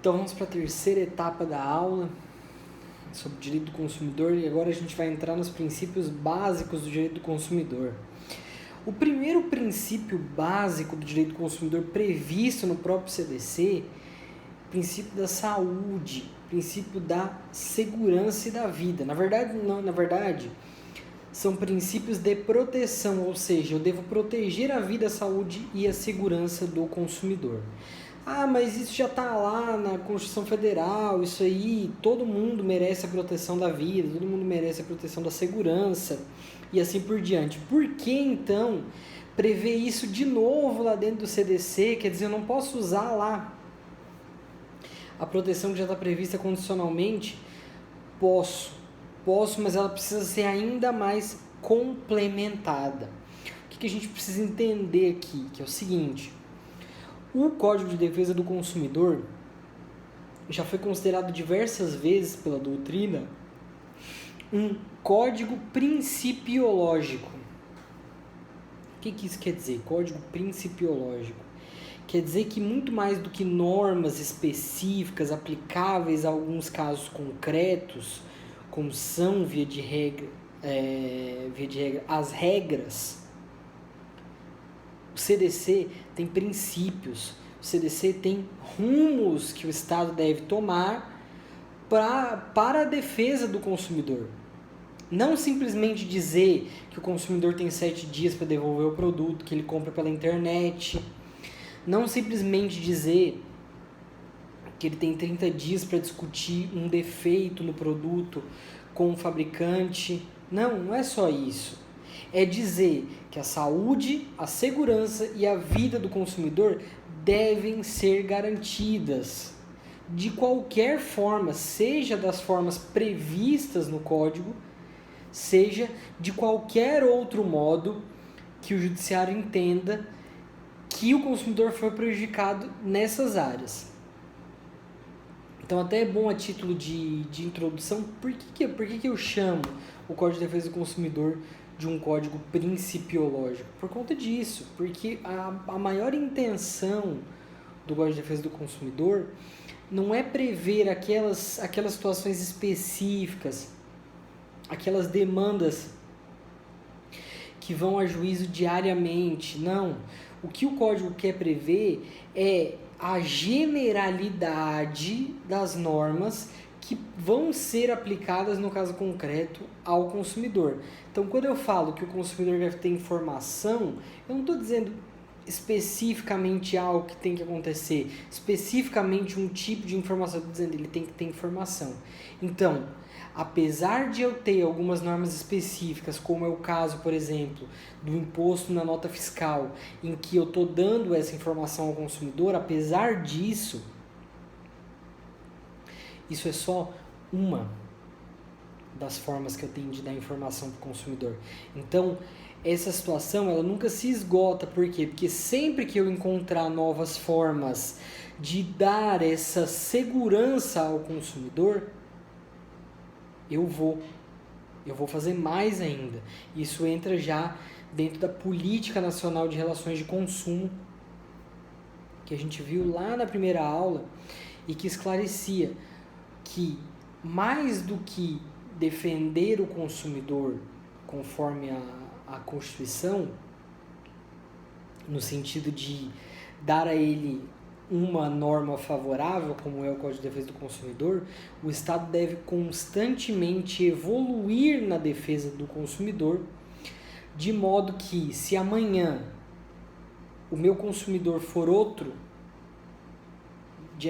Então vamos para a terceira etapa da aula sobre o direito do consumidor e agora a gente vai entrar nos princípios básicos do direito do consumidor. O primeiro princípio básico do direito do consumidor previsto no próprio CDC, o princípio da saúde, o princípio da segurança e da vida. Na verdade, são princípios de proteção, ou seja, eu devo proteger a vida, a saúde e a segurança do consumidor. Ah, mas isso já está lá na Constituição Federal, isso aí, todo mundo merece a proteção da vida, todo mundo merece a proteção da segurança e assim por diante. Por que então prever isso de novo lá dentro do CDC? Quer dizer, eu não posso usar lá a proteção que já está prevista condicionalmente? Posso, mas ela precisa ser ainda mais complementada. O que a gente precisa entender aqui? Que é o seguinte: o Código de Defesa do Consumidor já foi considerado diversas vezes pela doutrina um código principiológico. O que isso quer dizer? Código principiológico. Quer dizer que muito mais do que normas específicas aplicáveis a alguns casos concretos, como são, via de regra, as regras, o CDC tem princípios, o CDC tem rumos que o Estado deve tomar para a defesa do consumidor. Não simplesmente dizer que o consumidor tem 7 dias para devolver o produto que ele compra pela internet. Não simplesmente dizer que ele tem 30 dias para discutir um defeito no produto com o fabricante. Não é só isso. É dizer que a saúde, a segurança e a vida do consumidor devem ser garantidas de qualquer forma, seja das formas previstas no código, seja de qualquer outro modo que o judiciário entenda que o consumidor foi prejudicado nessas áreas. Então, até é bom a título de introdução, por que eu chamo o Código de Defesa do Consumidor de um código principiológico? Por conta disso, porque a maior intenção do Código de Defesa do Consumidor não é prever aquelas situações específicas, aquelas demandas que vão a juízo diariamente. Não. O que o código quer prever é a generalidade das normas que vão ser aplicadas no caso concreto ao consumidor. Então, quando eu falo que o consumidor deve ter informação, eu não estou dizendo especificamente algo que tem que acontecer, especificamente um tipo de informação, estou dizendo que ele tem que ter informação. Então, apesar de eu ter algumas normas específicas, como é o caso, por exemplo, do imposto na nota fiscal, em que eu estou dando essa informação ao consumidor, apesar disso, isso é só uma das formas que eu tenho de dar informação para o consumidor. Então, essa situação ela nunca se esgota. Por quê? Porque sempre que eu encontrar novas formas de dar essa segurança ao consumidor, eu vou fazer mais ainda. Isso entra já dentro da Política Nacional de Relações de Consumo, que a gente viu lá na primeira aula e que esclarecia que mais do que defender o consumidor conforme a Constituição, no sentido de dar a ele uma norma favorável, como é o Código de Defesa do Consumidor, o Estado deve constantemente evoluir na defesa do consumidor, de modo que, se amanhã o meu consumidor for outro,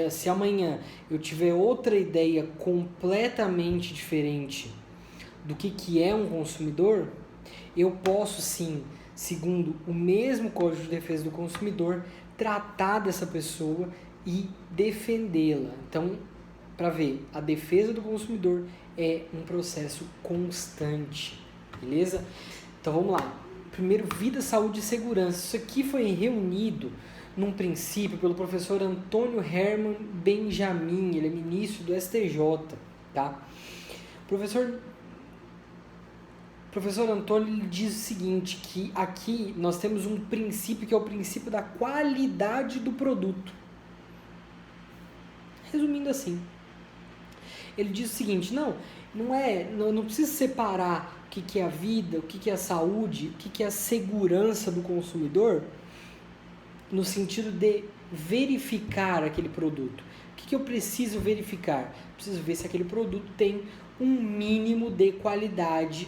se amanhã eu tiver outra ideia completamente diferente do que é um consumidor, eu posso sim, segundo o mesmo Código de Defesa do Consumidor, tratar dessa pessoa e defendê-la. Então, para ver, a defesa do consumidor é um processo constante, beleza? Então vamos lá. Primeiro, vida, saúde e segurança. Isso aqui foi reunido num princípio pelo professor Antônio Herman Benjamin, ele é ministro do STJ, tá? Professor Antônio ele diz o seguinte, que aqui nós temos um princípio que é o princípio da qualidade do produto. Resumindo assim, ele diz o seguinte, não precisa separar o que é a vida, o que é a saúde, o que é a segurança do consumidor, no sentido de verificar aquele produto. O que eu preciso verificar? Preciso ver se aquele produto tem um mínimo de qualidade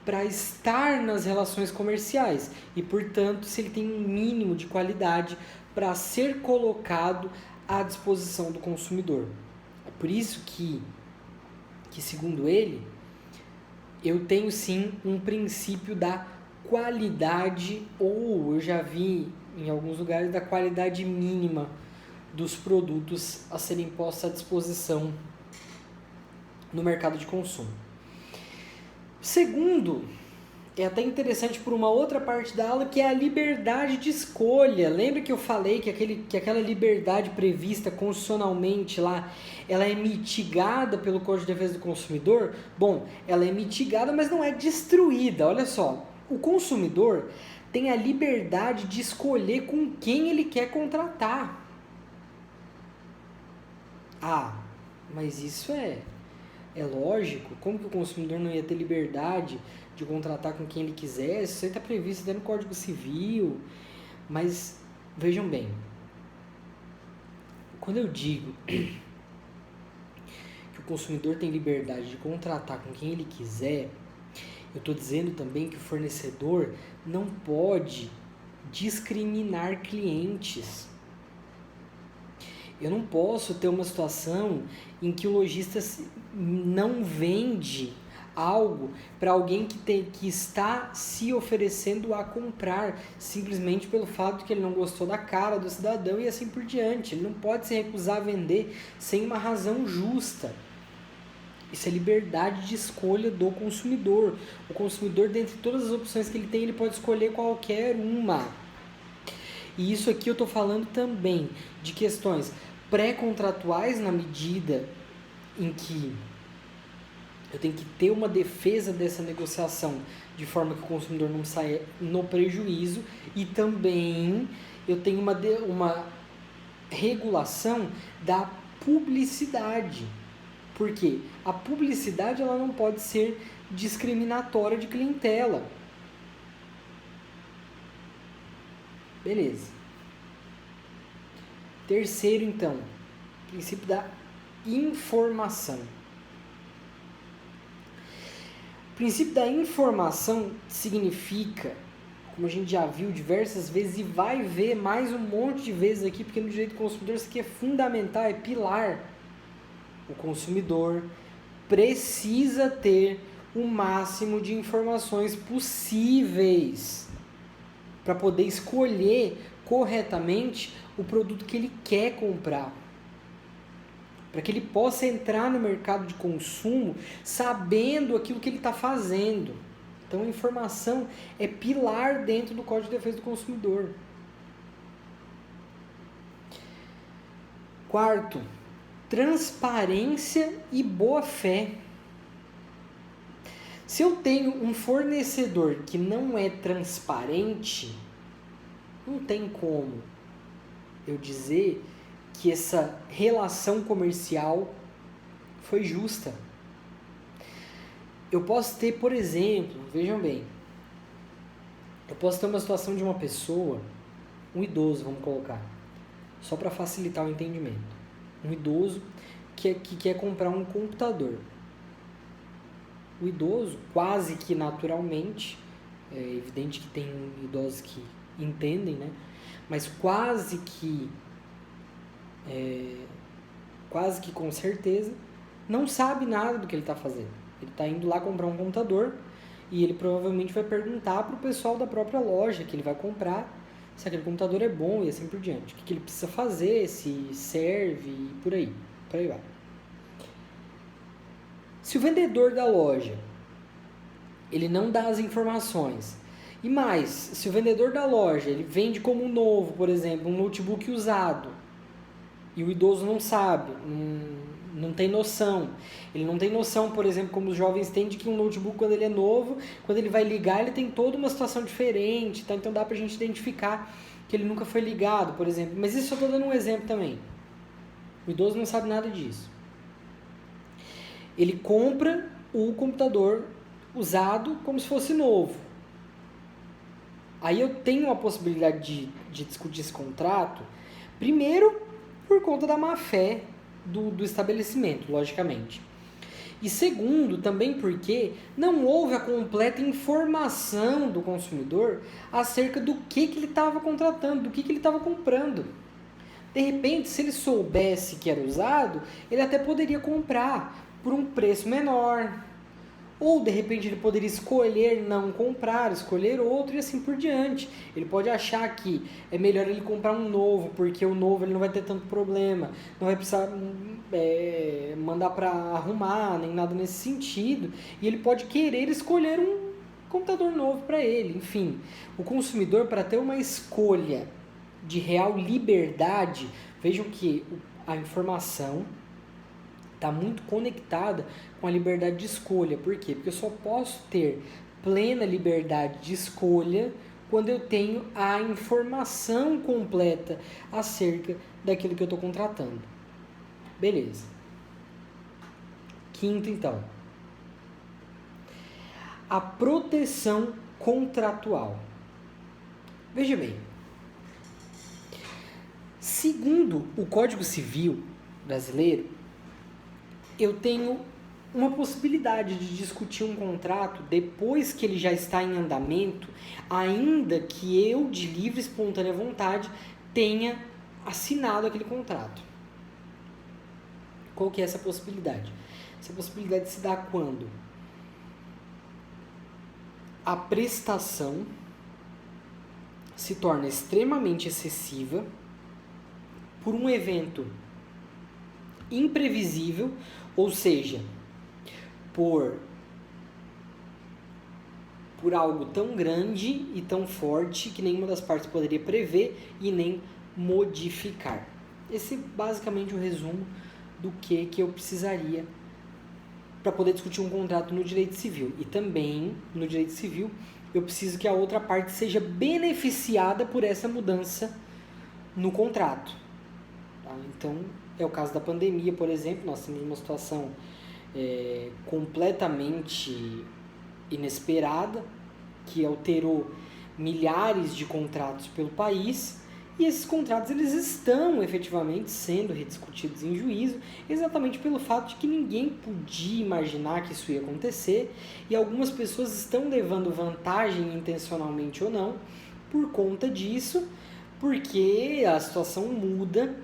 para estar nas relações comerciais e, portanto, se ele tem um mínimo de qualidade para ser colocado à disposição do consumidor. É por isso que segundo ele, eu tenho sim um princípio da qualidade, ou eu já vi em alguns lugares da qualidade mínima dos produtos a serem postos à disposição no mercado de consumo. Segundo, é até interessante por uma outra parte da aula, que é a liberdade de escolha. Lembra que eu falei que aquela liberdade prevista constitucionalmente lá, ela é mitigada pelo Código de Defesa do Consumidor? Bom, ela é mitigada, mas não é destruída. Olha só, o consumidor tem a liberdade de escolher com quem ele quer contratar. Ah, mas isso é lógico. Como que o consumidor não ia ter liberdade de contratar com quem ele quiser? Isso aí está previsto até no Código Civil. Mas vejam bem, quando eu digo que o consumidor tem liberdade de contratar com quem ele quiser, eu estou dizendo também que o fornecedor não pode discriminar clientes. Eu não posso ter uma situação em que o lojista não vende algo para alguém que está se oferecendo a comprar, simplesmente pelo fato de que ele não gostou da cara do cidadão e assim por diante. Ele não pode se recusar a vender sem uma razão justa. Isso é liberdade de escolha do consumidor. O consumidor, dentre todas as opções que ele tem, ele pode escolher qualquer uma. E isso aqui eu estou falando também de questões pré-contratuais, na medida em que eu tenho que ter uma defesa dessa negociação de forma que o consumidor não saia no prejuízo, e também eu tenho uma regulação da publicidade. Por quê? A publicidade ela não pode ser discriminatória de clientela. Beleza. Terceiro, então, princípio da informação. O princípio da informação significa, como a gente já viu diversas vezes e vai ver mais um monte de vezes aqui, porque no direito do consumidor isso aqui é fundamental, é pilar. O consumidor precisa ter o máximo de informações possíveis para poder escolher corretamente o produto que ele quer comprar, para que ele possa entrar no mercado de consumo sabendo aquilo que ele está fazendo. Então a informação é pilar dentro do Código de Defesa do Consumidor. Quarto, transparência e boa-fé. Se eu tenho um fornecedor que não é transparente, não tem como eu dizer que essa relação comercial foi justa. Eu posso ter, por exemplo, vejam bem, eu posso ter uma situação de uma pessoa, um idoso, vamos colocar, só para facilitar o entendimento. Um idoso que quer comprar um computador. O idoso, quase que naturalmente, é evidente que tem idosos que entendem, né? Mas quase que com certeza, não sabe nada do que ele está fazendo. Ele está indo lá comprar um computador e ele provavelmente vai perguntar para o pessoal da própria loja que ele vai comprar se aquele computador é bom e assim por diante. O que ele precisa fazer, se serve e por aí vai. Se o vendedor da loja ele não dá as informações, e mais, se o vendedor da loja ele vende como um novo, por exemplo, um notebook usado, e o idoso não sabe, não tem noção. Ele não tem noção, por exemplo, como os jovens têm, de que um notebook, quando ele é novo, quando ele vai ligar, ele tem toda uma situação diferente, tá? Então dá pra gente identificar que ele nunca foi ligado, por exemplo. Mas isso eu estou dando um exemplo também. O idoso não sabe nada disso. Ele compra o computador usado como se fosse novo. Aí eu tenho a possibilidade de discutir esse contrato, primeiro, por conta da má-fé do estabelecimento, logicamente. E segundo, também porque não houve a completa informação do consumidor acerca do que ele estava contratando, do que ele estava comprando. De repente, se ele soubesse que era usado, ele até poderia comprar por um preço menor. Ou, de repente, ele poderia escolher não comprar, escolher outro e assim por diante. Ele pode achar que é melhor ele comprar um novo, porque o novo ele não vai ter tanto problema, não vai precisar mandar para arrumar, nem nada nesse sentido. E ele pode querer escolher um computador novo para ele. Enfim, o consumidor, para ter uma escolha de real liberdade, vejam que a informação está muito conectada com a liberdade de escolha. Por quê? Porque eu só posso ter plena liberdade de escolha quando eu tenho a informação completa acerca daquilo que eu estou contratando. Beleza. Quinto, então. A proteção contratual. Veja bem. Segundo o Código Civil brasileiro, eu tenho uma possibilidade de discutir um contrato depois que ele já está em andamento, ainda que eu, de livre e espontânea vontade, tenha assinado aquele contrato. Qual que é essa possibilidade? Essa possibilidade se dá quando a prestação se torna extremamente excessiva por um evento imprevisível, ou seja, por algo tão grande e tão forte que nenhuma das partes poderia prever e nem modificar. Esse é basicamente o resumo do que eu precisaria para poder discutir um contrato no direito civil. E também, no direito civil, eu preciso que a outra parte seja beneficiada por essa mudança no contrato. Tá? Então, é o caso da pandemia, por exemplo. Nós temos uma situação completamente inesperada, que alterou milhares de contratos pelo país, e esses contratos eles estão efetivamente sendo rediscutidos em juízo, exatamente pelo fato de que ninguém podia imaginar que isso ia acontecer, e algumas pessoas estão levando vantagem, intencionalmente ou não, por conta disso, porque a situação muda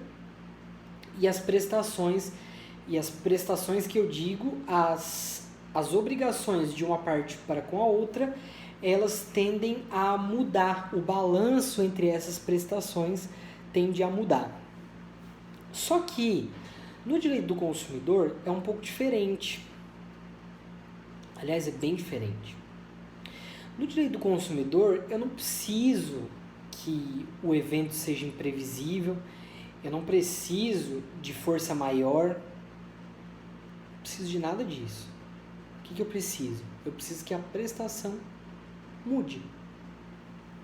e as prestações que eu digo, as obrigações de uma parte para com a outra, elas tendem a mudar, o balanço entre essas prestações tende a mudar. Só que no direito do consumidor é um pouco diferente. Aliás, é bem diferente. No direito do consumidor, eu não preciso que o evento seja imprevisível, eu não preciso de força maior, não preciso de nada disso. O que eu preciso? Eu preciso que a prestação mude,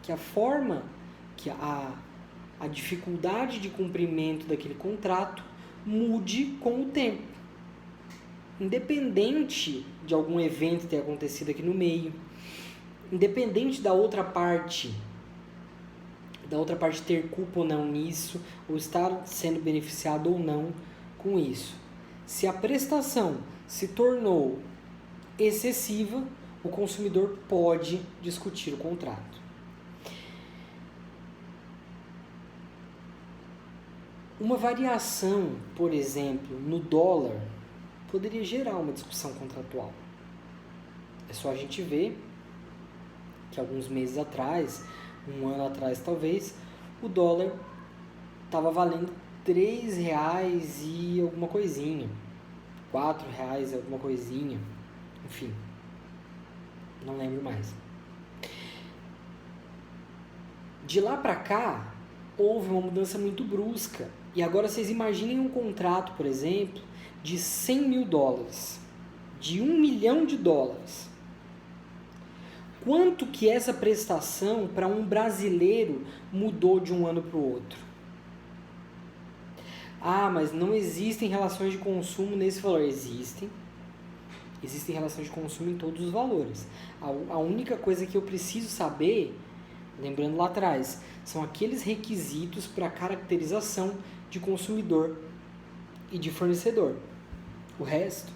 que a forma, que a dificuldade de cumprimento daquele contrato mude com o tempo, independente de algum evento ter acontecido aqui no meio, independente da outra parte ter culpa ou não nisso, ou estar sendo beneficiado ou não com isso. Se a prestação se tornou excessiva, o consumidor pode discutir o contrato. Uma variação, por exemplo, no dólar, poderia gerar uma discussão contratual. É só a gente ver que alguns meses atrás, um ano atrás talvez, o dólar estava valendo R$3 e alguma coisinha, R$4 e alguma coisinha, enfim. Não lembro mais. De lá para cá, houve uma mudança muito brusca. E agora vocês imaginem um contrato, por exemplo, de $100 mil, de $1 milhão. Quanto que essa prestação para um brasileiro mudou de um ano para o outro? Ah, mas não existem relações de consumo nesse valor. Existem. Existem relações de consumo em todos os valores. A única coisa que eu preciso saber, lembrando lá atrás, são aqueles requisitos para caracterização de consumidor e de fornecedor. O resto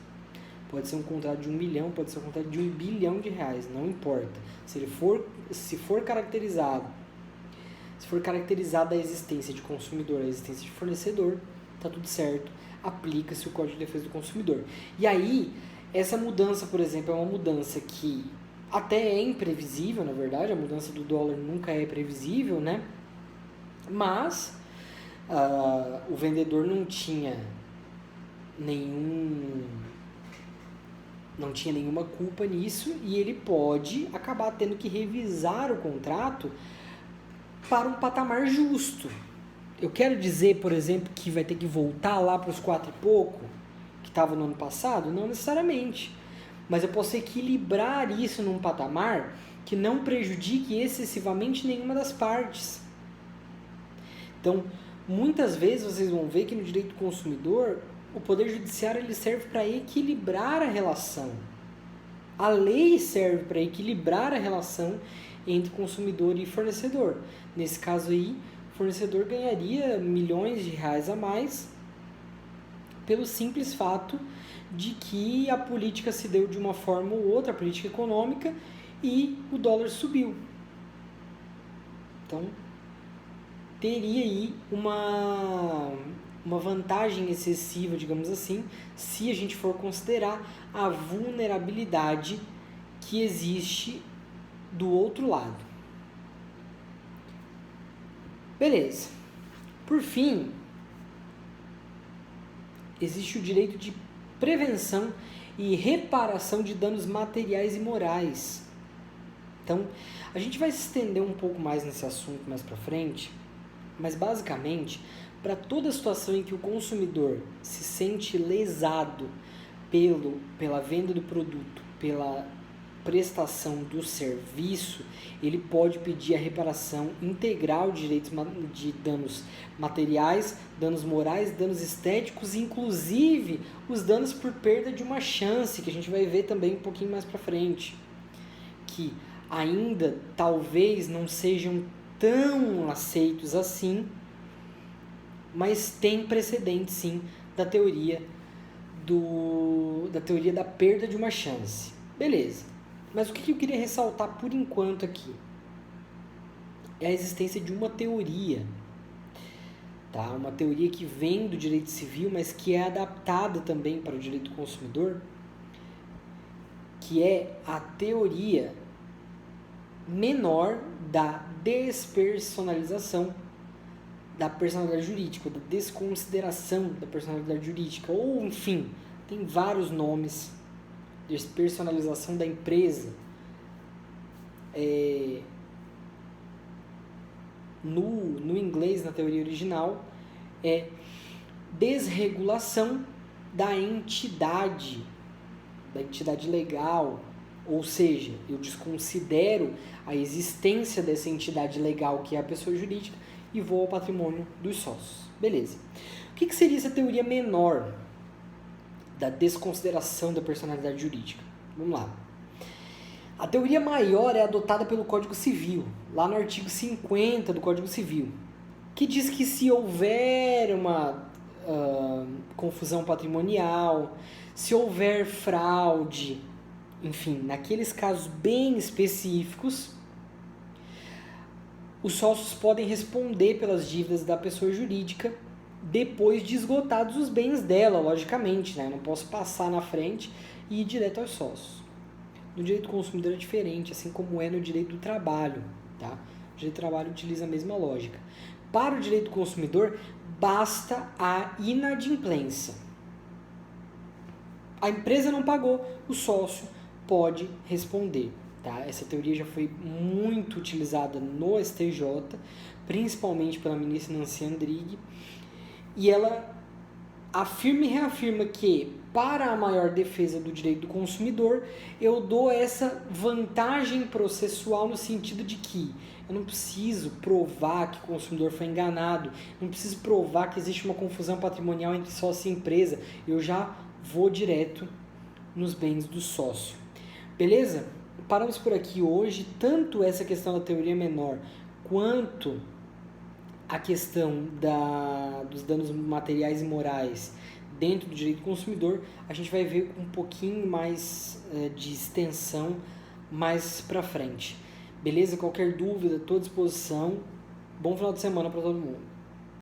pode ser um contrato de 1 milhão, pode ser um contrato de 1 bilhão de reais, não importa. Se for caracterizada a existência de consumidor, a existência de fornecedor, tá tudo certo, aplica-se o Código de Defesa do Consumidor. E aí, essa mudança, por exemplo, é uma mudança que até é imprevisível, na verdade, a mudança do dólar nunca é previsível, né? Mas o vendedor não tinha nenhuma culpa nisso e ele pode acabar tendo que revisar o contrato para um patamar justo. Eu quero dizer, por exemplo, que vai ter que voltar lá para os 4 e pouco, que estava no ano passado? Não necessariamente. Mas eu posso equilibrar isso num patamar que não prejudique excessivamente nenhuma das partes. Então, muitas vezes vocês vão ver que no direito do consumidor, o Poder Judiciário ele serve para equilibrar a relação. A lei serve para equilibrar a relação entre consumidor e fornecedor. Nesse caso aí, o fornecedor ganharia milhões de reais a mais pelo simples fato de que a política se deu de uma forma ou outra, a política econômica, e o dólar subiu. Então, teria aí uma vantagem excessiva, digamos assim, se a gente for considerar a vulnerabilidade que existe do outro lado. Beleza. Por fim, existe o direito de prevenção e reparação de danos materiais e morais. Então, a gente vai se estender um pouco mais nesse assunto mais para frente, mas basicamente, para toda situação em que o consumidor se sente lesado pela venda do produto, pela prestação do serviço, ele pode pedir a reparação integral de direitos de danos materiais, danos morais, danos estéticos, inclusive os danos por perda de uma chance, que a gente vai ver também um pouquinho mais para frente, que ainda talvez não sejam tão aceitos assim, mas tem precedente sim da teoria da perda de uma chance. Beleza. Mas o que eu queria ressaltar por enquanto aqui é a existência de uma teoria, tá? Uma teoria que vem do direito civil, mas que é adaptada também para o direito do consumidor, que é a teoria menor da despersonalização da personalidade jurídica, da desconsideração da personalidade jurídica, ou enfim, tem vários nomes. Despersonalização da empresa, no inglês, na teoria original, é desregulação da entidade legal, ou seja, eu desconsidero a existência dessa entidade legal, que é a pessoa jurídica, e vou ao patrimônio dos sócios. Beleza. O que seria essa teoria menor da desconsideração da personalidade jurídica? Vamos lá. A teoria maior é adotada pelo Código Civil, lá no artigo 50 do Código Civil, que diz que se houver uma confusão patrimonial, se houver fraude, enfim, naqueles casos bem específicos, os sócios podem responder pelas dívidas da pessoa jurídica depois de esgotados os bens dela, logicamente, né? Eu não posso passar na frente e ir direto aos sócios. No direito do consumidor é diferente, assim como é no direito do trabalho, tá? O direito do trabalho utiliza a mesma lógica. Para o direito do consumidor, basta a inadimplência. A empresa não pagou, o sócio pode responder, tá? Essa teoria já foi muito utilizada no STJ, principalmente pela ministra Nancy Andrighi, e ela afirma e reafirma que, para a maior defesa do direito do consumidor, eu dou essa vantagem processual no sentido de que Eu não preciso provar que o consumidor foi enganado, não preciso provar que existe uma confusão patrimonial entre sócio e empresa, eu já vou direto nos bens do sócio. Beleza? Paramos por aqui hoje, tanto essa questão da teoria menor, quanto a questão dos danos materiais e morais dentro do direito do consumidor, a gente vai ver com um pouquinho mais de extensão mais pra frente. Beleza? Qualquer dúvida, estou à disposição. Bom final de semana para todo mundo.